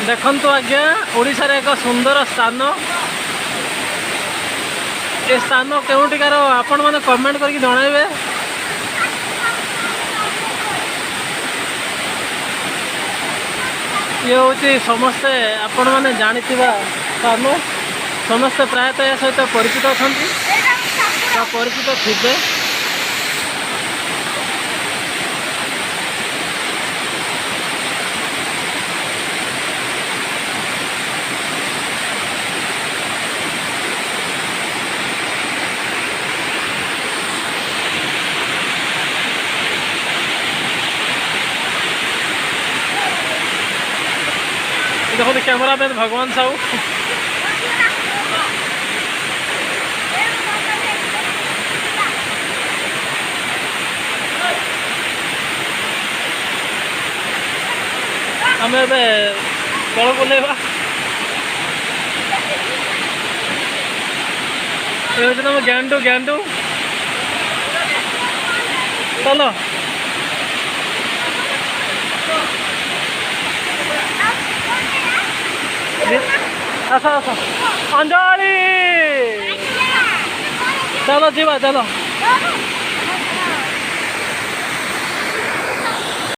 देखंतु आज्ञा ओडिशा रे एक सुंदर स्थान ए स्थान केउटिकार आपण माने कमेंट करके जणाइबे। ये हूँ समस्ते आपण मैंने जानिथिबा स्थान समस्ते प्रायतः या सहित परिचित अच्छा परिचित थे। देखो कैमरा मैन भगवान साहू आम ए तल बुलेवा ये तुम ज्ञानटू ज्ञानटू चलो आस आस अंजलि चलो जीवा चलो।